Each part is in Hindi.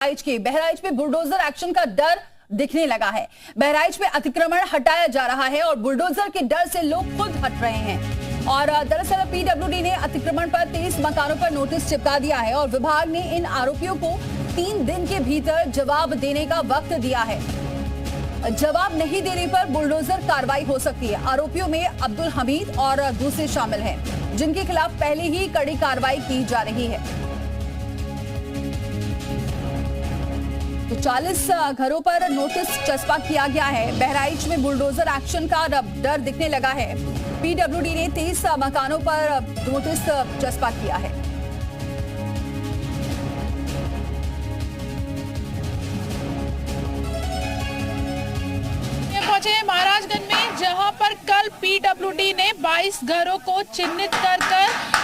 बहराइच में बुलडोजर एक्शन का डर दिखने लगा है। बहराइच में अतिक्रमण हटाया जा रहा है और बुलडोजर के डर से लोग खुद हट रहे हैं। और दरअसल पीडब्ल्यूडी ने अतिक्रमण पर 23 मकानों पर नोटिस चिपका दिया है और विभाग ने इन आरोपियों को 3 दिन के भीतर जवाब देने का वक्त दिया है। जवाब नहीं देने पर बुलडोजर कार्रवाई हो सकती है। आरोपियों में अब्दुल हमीद और दूसरे शामिल हैं, जिनके खिलाफ पहले ही कड़ी कार्रवाई की जा रही है। तो 40 घरों पर नोटिस चस्पा किया गया है। बहराइच में बुलडोजर एक्शन का डर दिखने लगा है। पीडब्ल्यूडी ने 23 मकानों पर नोटिस चस्पा किया है। पहुंचे महाराजगंज में, जहां पर कल पीडब्ल्यूडी ने 22 घरों को चिन्हित कर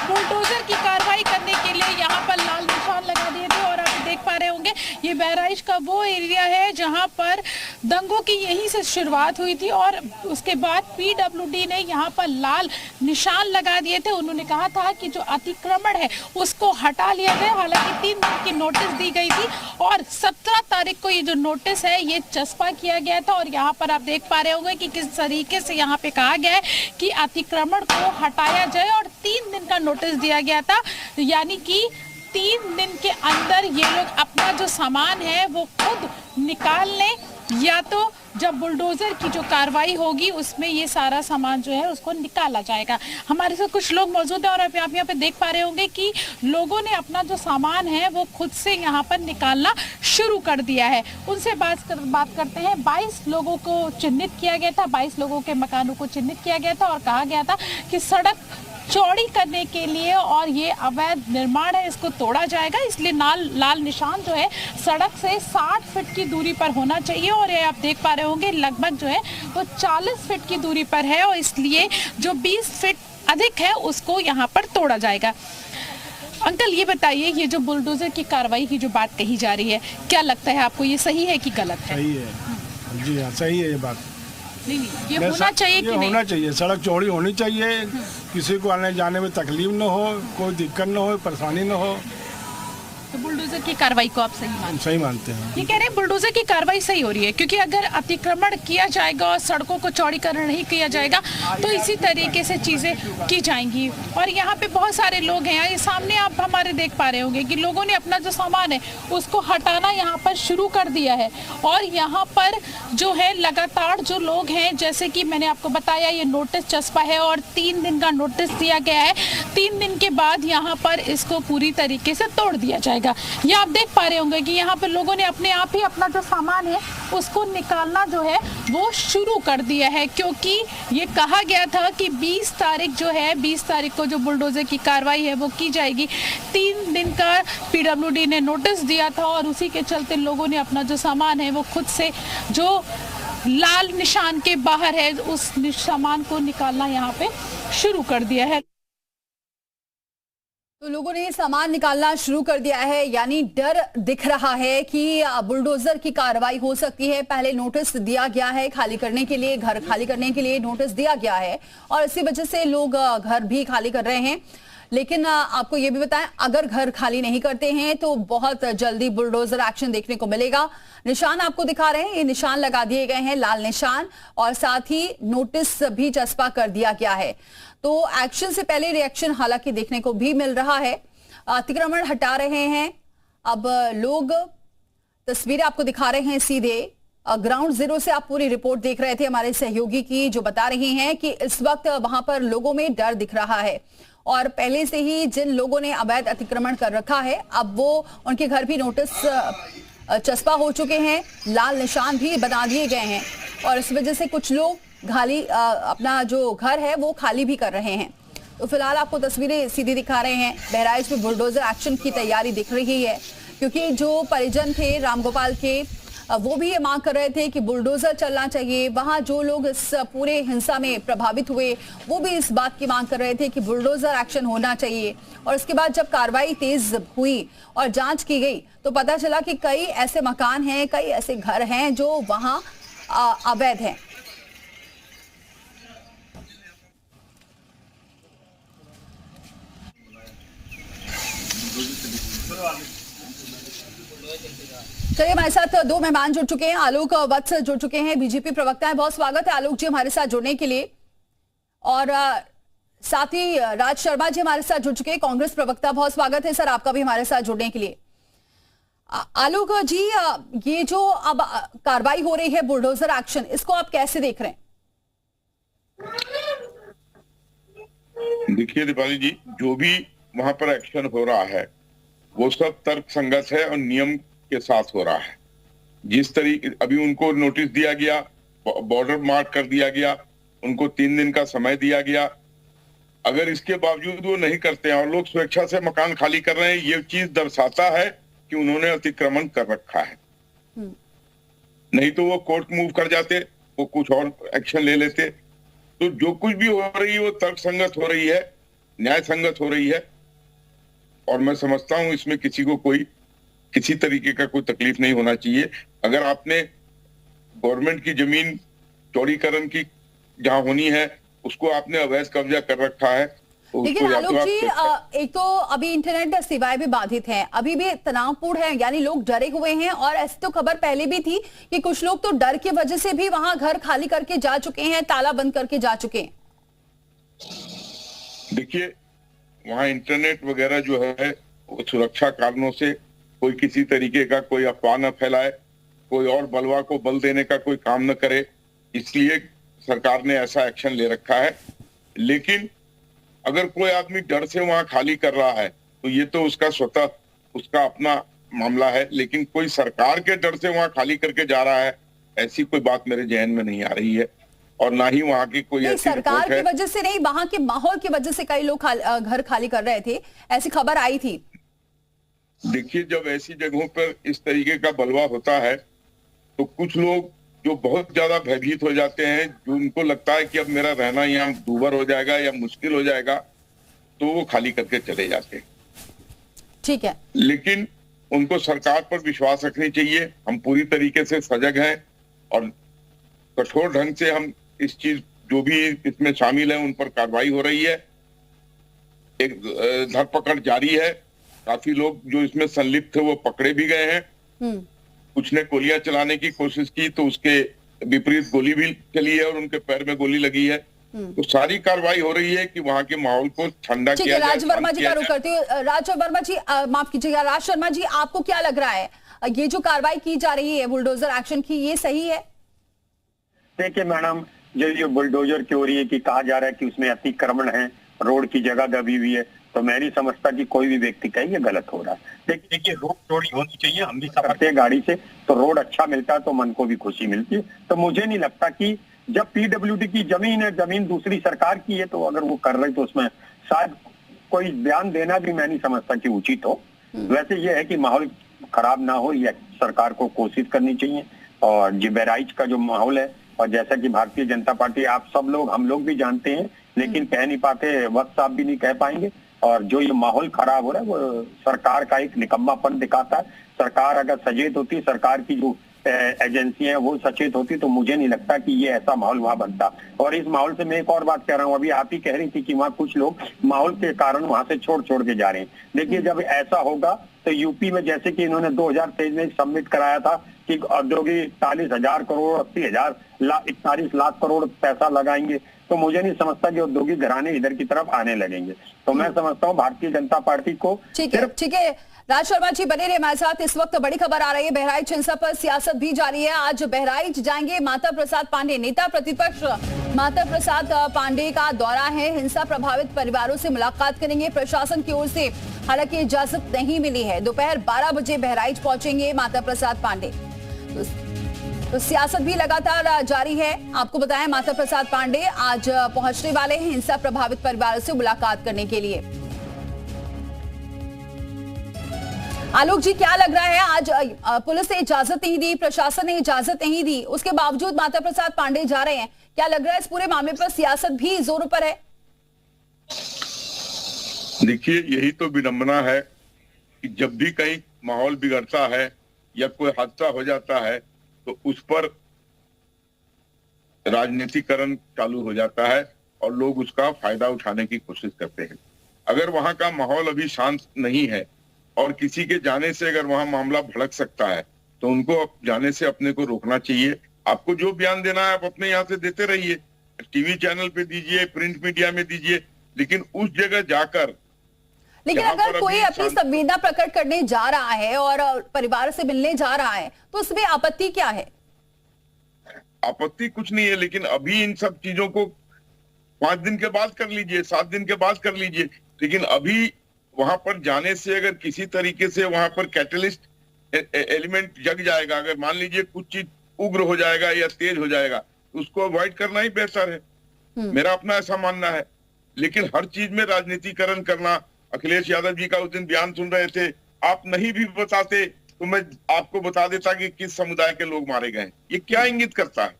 बुलडोजर की कार्रवाई करने के लिए यहां पर लाल निशान लगा दिए थे। और आप देख पा रहे होंगे, ये बहराइच का वो एरिया है जहां पर दंगों की यहीं से शुरुआत हुई थी और उसके बाद पीडब्ल्यूडी ने यहां पर लाल निशान लगा दिए थे। उन्होंने कहा था कि जो अतिक्रमण है उसको हटा लिया जाए। हालांकि 3 दिन की नोटिस दी गई थी और 17 तारीख को ये जो नोटिस है ये चस्पा किया गया था। और यहाँ पर आप देख पा रहे होंगे कि किस तरीके से यहाँ पे कहा गया है कि अतिक्रमण को हटाया जाए और 3 दिन का नोटिस दिया गया था, यानी कि 3 दिन के अंदर ये लोग अपना जो सामान है वो खुद निकाल लें, या तो जब बुलडोजर की जो कार्रवाई होगी उसमें ये सारा सामान जो है उसको निकाला जाएगा। हमारे साथ कुछ लोग मौजूद हैं और आप यहाँ पे देख पा रहे होंगे कि लोगों ने अपना जो सामान है वो खुद से यहाँ पर निकालना शुरू कर दिया है। उनसे बात करते हैं। 22 लोगों को चिन्हित किया गया था, 22 लोगों के मकानों को चिन्हित किया गया था और कहा गया था कि सड़क चौड़ी करने के लिए और ये अवैध निर्माण है इसको तोड़ा जाएगा, इसलिए लाल निशान जो है सड़क से 60 फीट की दूरी पर होना चाहिए। और ये आप देख पा रहे होंगे लगभग जो है वो 40 फीट की दूरी पर है और इसलिए जो 20 फीट अधिक है उसको यहाँ पर तोड़ा जाएगा। अंकल ये बताइए, ये जो बुलडोजर की कार्रवाई की जो बात कही जा रही है, क्या लगता है आपको, ये सही है कि गलत है? सही है जी, हाँ सही है ये बात। नहीं, ये होना चाहिए कि नहीं? होना चाहिए, सड़क चौड़ी होनी चाहिए, किसी को आने जाने में तकलीफ न हो, कोई दिक्कत न हो, परेशानी न हो। तो बुलडोजर की कार्रवाई को आप सही मानते हैं? ये कह रहे हैं बुलडोजर की कार्रवाई सही हो रही है, क्योंकि अगर अतिक्रमण किया जाएगा और सड़कों को चौड़ीकरण नहीं किया जाएगा तो इसी तरीके से चीजें की जाएंगी। और यहाँ पे बहुत सारे लोग हैं, ये सामने आप हमारे देख पा रहे होंगे कि लोगों ने अपना जो सामान है उसको हटाना यहाँ पर शुरू कर दिया है। और यहाँ पर जो है लगातार जो लोग हैं, जैसे कि मैंने आपको बताया, ये नोटिस चस्पा है और 3 दिन का नोटिस दिया गया है। 3 दिन के बाद यहाँ पर इसको पूरी तरीके से तोड़ दिया जाएगा। ये आप देख पा रहे होंगे कि यहाँ पे लोगों ने अपने आप ही अपना जो सामान है उसको निकालना जो है वो शुरू कर दिया है, क्योंकि ये कहा गया था कि 20 तारीख जो है, 20 तारीख को जो बुलडोजर की कार्रवाई है वो की जाएगी। 3 दिन का पीडब्ल्यूडी ने नोटिस दिया था और उसी के चलते लोगों ने अपना जो सामान है वो खुद से जो लाल निशान के बाहर है उस सामान को निकालना यहाँ पे शुरू कर दिया है। तो लोगों ने सामान निकालना शुरू कर दिया है, यानी डर दिख रहा है कि बुलडोजर की कार्रवाई हो सकती है। पहले नोटिस दिया गया है खाली करने के लिए, घर खाली करने के लिए नोटिस दिया गया है और इसी वजह से लोग घर भी खाली कर रहे हैं। लेकिन आपको ये भी बताएं, अगर घर खाली नहीं करते हैं तो बहुत जल्दी बुलडोजर एक्शन देखने को मिलेगा। निशान आपको दिखा रहे हैं, ये निशान लगा दिए गए हैं, लाल निशान, और साथ ही नोटिस भी चस्पा कर दिया गया है। तो एक्शन से पहले रिएक्शन हालांकि देखने को भी मिल रहा है। अतिक्रमण हटा रहे हैं अब लोग। तस्वीरें आपको दिखा रहे हैं सीधे ग्राउंड जीरो से। आप पूरी रिपोर्ट देख रहे थे हमारे सहयोगी की, जो बता रही हैं कि इस वक्त वहां पर लोगों में डर दिख रहा है और पहले से ही जिन लोगों ने अवैध अतिक्रमण कर रखा है अब वो उनके घर भी नोटिस चस्पा हो चुके हैं, लाल निशान भी बना दिए गए हैं और इस वजह से कुछ लोग अपना जो घर है वो खाली भी कर रहे हैं। तो फिलहाल आपको तस्वीरें सीधी दिखा रहे हैं। बहराइच में बुलडोजर एक्शन की तैयारी दिख रही है, क्योंकि जो परिजन थे रामगोपाल के वो भी ये मांग कर रहे थे कि बुलडोजर चलना चाहिए। वहां जो लोग इस पूरे हिंसा में प्रभावित हुए वो भी इस बात की मांग कर रहे थे कि बुलडोजर एक्शन होना चाहिए। और इसके बाद जब कार्रवाई तेज हुई और जांच की गई तो पता चला कि कई ऐसे मकान हैं, कई ऐसे घर हैं जो वहां अवैध हैं। चलते चलिए, हमारे साथ दो मेहमान जुड़ चुके हैं। आलोक वत्स जुड़ चुके हैं, बीजेपी प्रवक्ता है। बहुत स्वागत है आलोक जी हमारे साथ जुड़ने के लिए। और साथ ही राज शर्मा जी हमारे साथ जुड़ चुके हैं, कांग्रेस प्रवक्ता। बहुत स्वागत है सर आपका भी हमारे साथ जुड़ने के लिए। आलोक जी, ये जो अब कार्रवाई हो रही है, बुलडोजर एक्शन, इसको आप कैसे देख रहे हैं? देखिए दीपाली जी, जो भी वहां पर एक्शन हो रहा है वो सब तर्क संगत है और नियम के साथ हो रहा है। जिस तरीके अभी उनको नोटिस दिया गया, बॉर्डर मार्क कर दिया गया, उनको 3 दिन का समय दिया गया, अगर इसके बावजूद वो नहीं करते हैं और लोग स्वेच्छा से मकान खाली कर रहे हैं, ये चीज दर्शाता है कि उन्होंने अतिक्रमण कर रखा है। नहीं तो वो कोर्ट मूव कर जाते, वो कुछ और एक्शन ले लेते। तो जो कुछ भी हो रही है वो तर्क संगत हो रही है, न्याय संगत हो रही है, और मैं समझता हूं इसमें किसी को किसी तरीके का कोई तकलीफ नहीं होना चाहिए। अगर आपने गवर्नमेंट की जमीन चौड़ीकरण की जहां होनी है उसको आपने अवैध कब्जा कर रखा है, तो लेकिन आलोक जी, एक तो अभी इंटरनेट सेवाएं भी बाधित हैं, अभी भी तनावपूर्ण है, यानी लोग डरे हुए हैं। और ऐसी तो खबर पहले भी थी कि कुछ लोग तो डर की वजह से भी वहां घर खाली करके जा चुके हैं, ताला बंद करके जा चुके हैं। देखिए, वहां इंटरनेट वगैरह जो है वो सुरक्षा कारणों से कोई किसी तरीके का कोई अफवाह न फैलाए, कोई और बलवा को बल देने का कोई काम न करे, इसलिए सरकार ने ऐसा एक्शन ले रखा है। लेकिन अगर कोई आदमी डर से वहां खाली कर रहा है तो ये तो उसका स्वतः उसका अपना मामला है, लेकिन कोई सरकार के डर से वहां खाली करके जा रहा है, ऐसी कोई बात मेरे जहन में नहीं आ रही है। और ना ही वहां की कोई ऐसी सरकार की वजह से नहीं, वहां के माहौल की वजह से कई लोग घर खाली कर रहे थे, ऐसी खबर आई थी। देखिए, जब ऐसी जगहों पर इस तरीके का बलवा होता है तो कुछ लोग जो बहुत ज्यादा भयभीत हो जाते हैं, जो उनको लगता है कि अब मेरा रहना यहाँ दूभर हो जाएगा या मुश्किल हो जाएगा, तो वो खाली करके चले जाते हैं। ठीक है, लेकिन उनको सरकार पर विश्वास रखनी चाहिए। हम पूरी तरीके से सजग हैं और कठोर ढंग से हम इस चीज जो भी इसमें शामिल है उन पर कार्रवाई हो रही है। एक धरपकड़ जारी है, काफी लोग जो इसमें संलिप्त थे वो पकड़े भी गए हैं। कुछ ने गोलियां चलाने की कोशिश की तो उसके विपरीत गोली भी चली है और उनके पैर में गोली लगी है। तो सारी कार्रवाई हो रही है कि वहां के माहौल को ठंडा किया जाए। राज वर्मा जी का रुख करती हूँ। राज वर्मा जी, माफ कीजिएगा, राज शर्मा जी, आपको क्या लग रहा है, ये जो कार्रवाई की जा रही है बुलडोजर एक्शन की, ये सही है? देखिए मैडम, जो बुलडोजर की हो रही है कि कहा जा रहा है कि उसमें अतिक्रमण है, रोड की जगह दबी हुई है, तो मैं नहीं समझता कि कोई भी व्यक्ति कहे ये गलत हो रहा है। देखिए, रोड चौड़ी होनी चाहिए, हम भी करते हैं गाड़ी से, तो रोड अच्छा मिलता है तो मन को भी खुशी मिलती है। तो मुझे नहीं लगता कि जब पीडब्ल्यूडी की जमीन है, जमीन दूसरी सरकार की है, तो अगर वो कर रहे तो उसमें शायद कोई बयान देना भी मैं नहीं समझता कि उचित हो। वैसे ये है कि माहौल खराब ना हो, ये सरकार को कोशिश करनी चाहिए। और जो बहराइच का जो माहौल है, और जैसा कि भारतीय जनता पार्टी, आप सब लोग, हम लोग भी जानते हैं, लेकिन कह नहीं पाते, वक्त साहब भी नहीं कह पाएंगे। और जो ये माहौल खराब हो रहा है वो सरकार का एक निकम्मापन दिखाता है। सरकार अगर सचेत होती, सरकार की जो एजेंसी है वो सचेत होती, तो मुझे नहीं लगता कि ये ऐसा माहौल वहां बनता। और इस माहौल से मैं एक और बात कह रहा हूँ, अभी आप ही कह रही थी कि वहाँ कुछ लोग माहौल के कारण वहां से छोड़ के जा रहे हैं। देखिए, जब ऐसा होगा तो यूपी में, जैसे कि इन्होंने 2023 में सबमिट कराया था कि औद्योगिक 40,000 करोड़ 41 लाख करोड़ पैसा लगाएंगे, तो मुझे नहीं समझता कि औद्योगिक घराने इधर की तरफ आने लगेंगे। तो मैं समझता हूँ भारतीय जनता पार्टी को। ठीक है, राज शर्मा जी बने रहे हमारे साथ। इस वक्त बड़ी खबर आ रही है, बहराइच हिंसा पर सियासत भी जारी है। आज बहराइच जाएंगे माता प्रसाद पांडे, नेता प्रतिपक्ष माता प्रसाद पांडे का दौरा है। हिंसा प्रभावित परिवारों से मुलाकात करेंगे। प्रशासन की ओर से हालांकि इजाजत नहीं मिली है। दोपहर 12 बजे बहराइच पहुंचेंगे माता प्रसाद पांडे। तो सियासत भी लगातार जारी है। आपको बताएं, माता प्रसाद पांडे आज पहुंचने वाले हैं हिंसा प्रभावित परिवारों से मुलाकात करने के लिए। आलोक जी, क्या लग रहा है, आज पुलिस ने इजाजत नहीं दी, प्रशासन ने इजाजत नहीं दी, उसके बावजूद माता प्रसाद पांडे जा रहे हैं, क्या लग रहा है इस पूरे मामले पर सियासत भी जोरों पर है? देखिए, यही तो विडंबना है कि जब भी कहीं माहौल बिगड़ता है या कोई हादसा हो जाता है तो उस पर राजनीतिकरण चालू हो जाता है और लोग उसका फायदा उठाने की कोशिश करते हैं। अगर वहां का माहौल अभी शांत नहीं है और किसी के जाने से अगर वहां मामला भड़क सकता है तो उनको जाने से अपने को रोकना चाहिए। आपको जो बयान देना है आप अपने यहाँ से देते रहिए, टीवी चैनल पे दीजिए, प्रिंट मीडिया में दीजिए, लेकिन उस जगह जाकर लेकिन जहां अगर पर कोई अभी अपनी संवेदना प्रकट करने जा रहा है और परिवार से मिलने जा रहा है तो उसमें आपत्ति क्या है? आपत्ति कुछ नहीं है, लेकिन अभी इन सब चीजों को 5 दिन के बाद कर लीजिए, 7 दिन के बाद कर लीजिए, लेकिन अभी वहां पर जाने से अगर किसी तरीके से वहां पर कैटलिस्ट एलिमेंट जग जाएगा, अगर मान लीजिए कुछ चीज उग्र हो जाएगा या तेज हो जाएगा, तो उसको अवॉइड करना ही बेहतर है। मेरा अपना ऐसा मानना है। लेकिन हर चीज में राजनीतिकरण करना, अखिलेश यादव जी का उस दिन बयान सुन रहे थे, आप नहीं भी बताते तो मैं आपको बता देता कि किस समुदाय के लोग मारे गए। ये क्या इंगित करता है?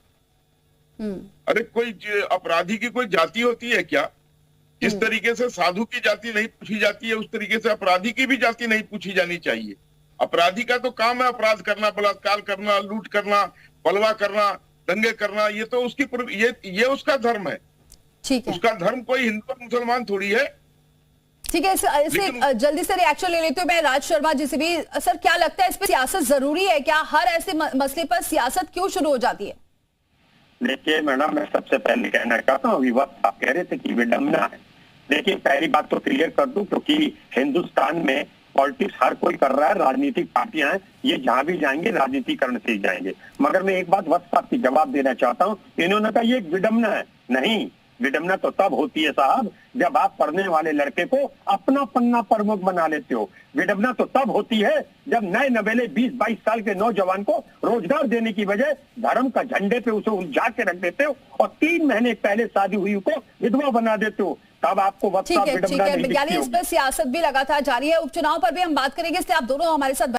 अरे कोई अपराधी की कोई जाति होती है क्या? जिस तरीके से साधु की जाति नहीं पूछी जाती है, उस तरीके से अपराधी की भी जाति नहीं पूछी जानी चाहिए। अपराधी का तो काम है अपराध करना, बलात्कार करना, लूट करना, बलवा करना, दंगे करना, ये तो उसकी ये उसका धर्म है। ठीक है, उसका धर्म कोई हिंदू और मुसलमान थोड़ी है। ठीक है। इसे जल्दी से रिएक्शन ले लेते हो मैं राज शर्मा जी से भी। सर, क्या लगता है इस पे सियासत जरूरी है क्या? हर ऐसे मसले पर सियासत क्यों शुरू हो जाती है? देखिए मैडम, मैं सबसे पहले कहना चाहता हूँ, विवाद आप कह रहे थे कि विडम्बना है। देखिए पहली बात तो क्लियर कर दूं, क्योंकि हिंदुस्तान में पॉलिटिक्स हर कोई कर रहा है, राजनीतिक पार्टियां हैं, ये जहां भी जाएंगे राजनीतिकरण से ही जाएंगे। मगर मैं एक बात वत्स साहब की जवाब देना चाहता हूँ, इन्होंने कहा ये एक विडम्बना है। नहीं, विडम्बना तो तब होती है साहब जब आप पढ़ने वाले लड़के को अपना पन्ना प्रमुख बना लेते हो। विडम्बना तो तब होती है जब नए नवेले 20-22 साल के नौजवान को रोजगार देने की बजाय धर्म का झंडे पे उसे उलझा के रख देते हो और 3 महीने पहले शादी हुई को विधवा बना देते हो, तब आपको वक्त ठीक है, विडम्बना नहीं दिखती यानी इस होगी। पर सियासत भी लगातार जारी है। उपचुनाव पर भी हम बात करेंगे, इसलिए आप दोनों हमारे साथ